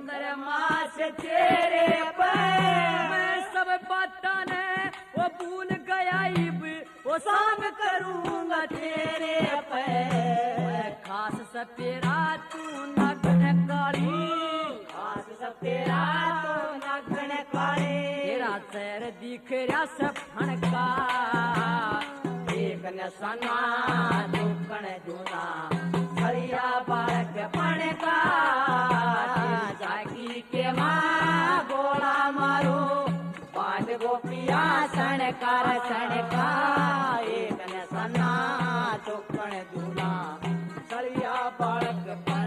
सुंदर मास तेरे पे मैं सब बातां ने वो भूल गया इब वो शाम करूंगा तेरे पे खास सपेरा तू नगन काली खास सपेरा तू नगन काली तेरा सैर दिख रहा सफन का एक नसना दुकण जूना हरिया बालक पण का जागी के माँ गोला मारो पांच गोपिया सणकार सणका एक नसना दुकण जूना हरिया बालक